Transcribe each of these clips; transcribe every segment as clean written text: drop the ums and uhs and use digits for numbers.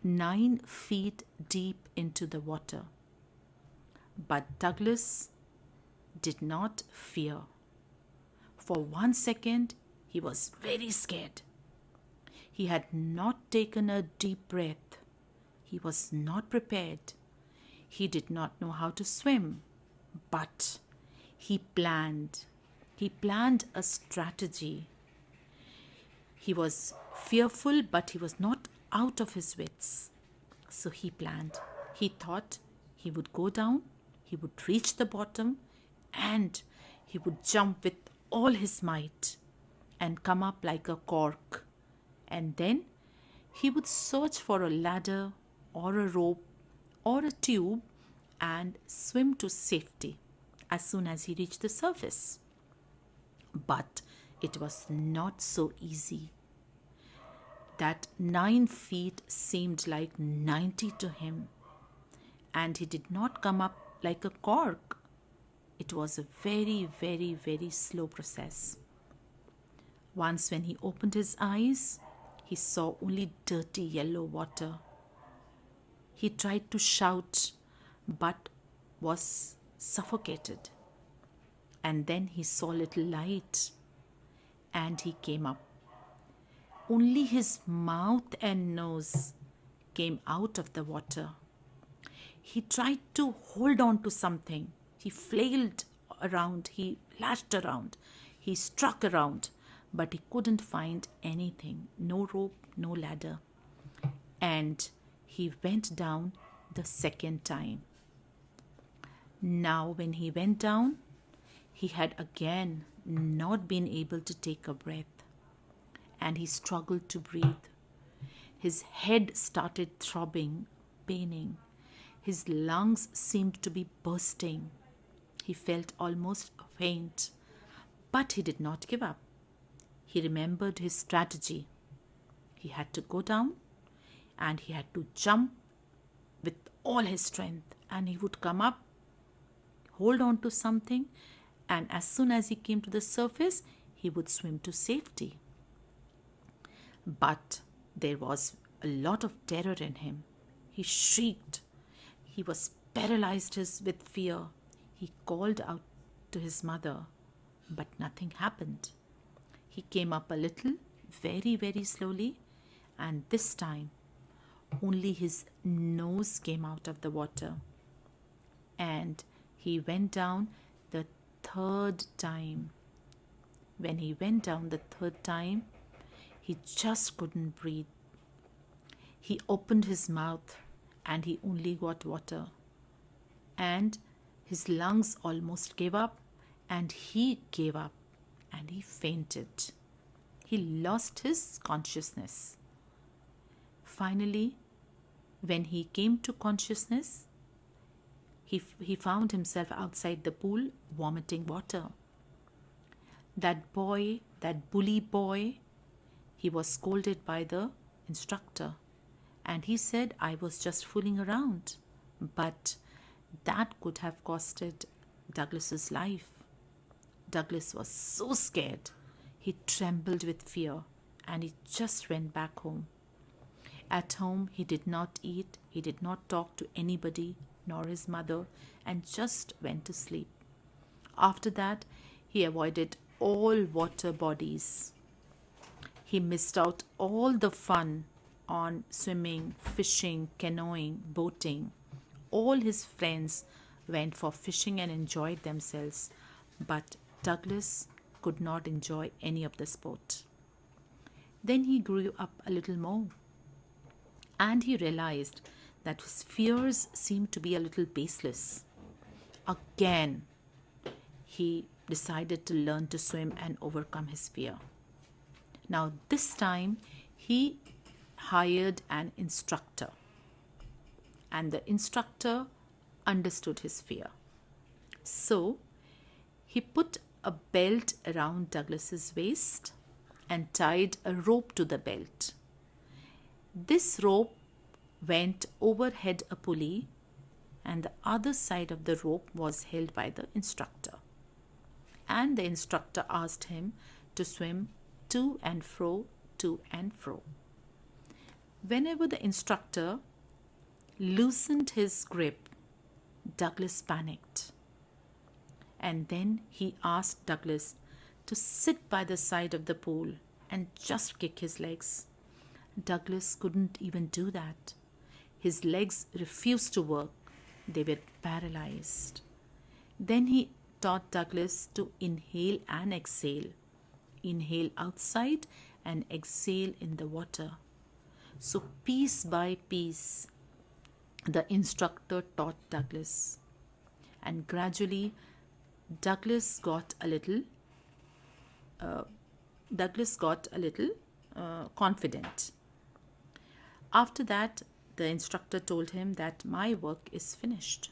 9 feet deep into the water. But Douglas did not fear. For 1 second, he was very scared. He had not taken a deep breath. He was not prepared. He did not know how to swim. But he planned. He planned a strategy. He was fearful, but he was not out of his wits. So he planned. He thought he would go down, he would reach the bottom, and he would jump with all his might and come up like a cork. And then he would search for a ladder or a rope or a tube and swim to safety as soon as he reached the surface. But it was not so easy. That 9 feet seemed like 90 to him, and he did not come up like a cork. It was a very, very, very slow process. Once when he opened his eyes, he saw only dirty yellow water. He tried to shout, but was suffocated. And then he saw little light, and he came up. Only his mouth and nose came out of the water. He tried to hold on to something. He flailed around, he lashed around, he struck around, but he couldn't find anything. No rope, no ladder. And he went down the second time. Now, when he went down, he had again not been able to take a breath, and he struggled to breathe. His head started throbbing, paining. His lungs seemed to be bursting. He felt almost faint, but he did not give up. He remembered his strategy. He had to go down and he had to jump with all his strength, and he would come up, hold on to something, and as soon as he came to the surface, he would swim to safety. But there was a lot of terror in him. He shrieked. He was paralyzed with fear. He called out to his mother, but nothing happened. He came up a little, very, very slowly, and this time only his nose came out of the water. And he went down the third time. When he went down the third time, he just couldn't breathe. He opened his mouth and he only got water. And his lungs almost gave up, and he gave up, and he fainted. He lost his consciousness. Finally, when he came to consciousness, he found himself outside the pool vomiting water. That boy, that bully boy, he was scolded by the instructor, and he said, I was just fooling around. But that could have costed Douglas's life. Douglas was so scared. He trembled with fear, and he just went back home. At home, he did not eat, he did not talk to anybody, nor his mother, and just went to sleep. After that, he avoided all water bodies. He missed out all the fun on swimming, fishing, canoeing, boating. All his friends went for fishing and enjoyed themselves, but Douglas could not enjoy any of the sport. Then he grew up a little more, and he realized that his fears seemed to be a little baseless. Again, he decided to learn to swim and overcome his fear. Now, this time, he hired an instructor, and the instructor understood his fear. So, he put a belt around Douglas's waist and tied a rope to the belt. This rope went overhead a pulley, and the other side of the rope was held by the instructor. And the instructor asked him to swim to and fro, to and fro. Whenever the instructor loosened his grip, Douglas panicked. And then he asked Douglas to sit by the side of the pool and just kick his legs. Douglas couldn't even do that. His legs refused to work, they were paralyzed. Then he taught Douglas to inhale and exhale. Inhale outside and exhale in the water. So, piece by piece, the instructor taught Douglas. And gradually, Douglas got a little confident. After that, the instructor told him that my work is finished.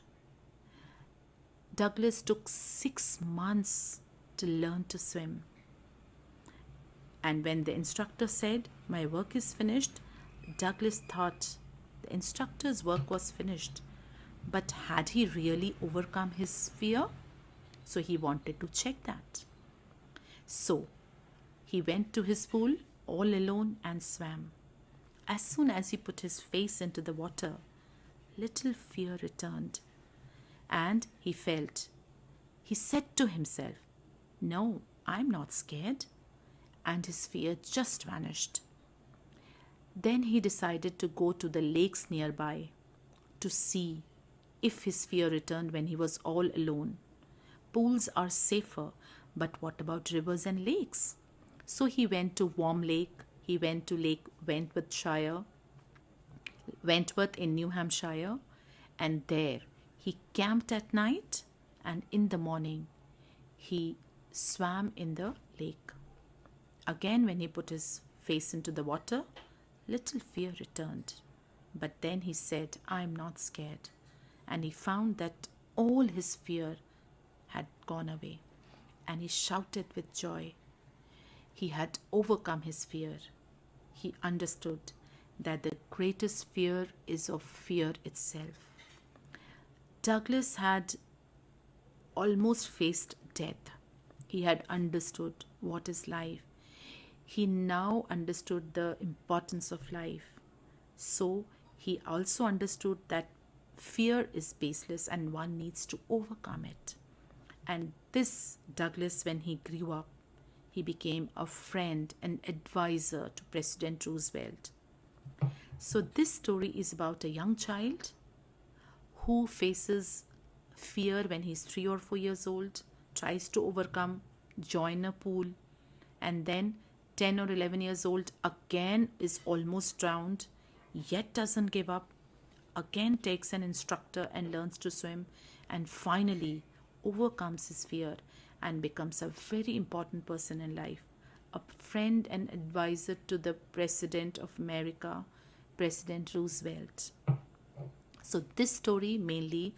Douglas took 6 months to learn to swim. And when the instructor said, my work is finished, Douglas thought the instructor's work was finished. But had he really overcome his fear? So he wanted to check that. So he went to his pool all alone and swam. As soon as he put his face into the water, little fear returned. And he said to himself, no, I'm not scared. And his fear just vanished. Then he decided to go to the lakes nearby to see if his fear returned when he was all alone. Pools are safer, but what about rivers and lakes? So he went to Warm Lake, he went to Lake Wentworth in New Hampshire, and there he camped at night, and in the morning he swam in the lake. Again, when he put his face into the water, little fear returned. But then he said, I'm not scared. And he found that all his fear had gone away. And he shouted with joy. He had overcome his fear. He understood that the greatest fear is of fear itself. Douglas had almost faced death. He had understood what is life. He now understood the importance of life. So he also understood that fear is baseless and one needs to overcome it. And this Douglas, when he grew up, he became a friend and advisor to President Roosevelt. So this story is about a young child who faces fear when he's 3 or 4 years old, tries to overcome, join a pool, and then 10 or 11 years old again is almost drowned, yet doesn't give up, again takes an instructor and learns to swim, and finally overcomes his fear and becomes a very important person in life, a friend and advisor to the President of America, President Roosevelt. So this story mainly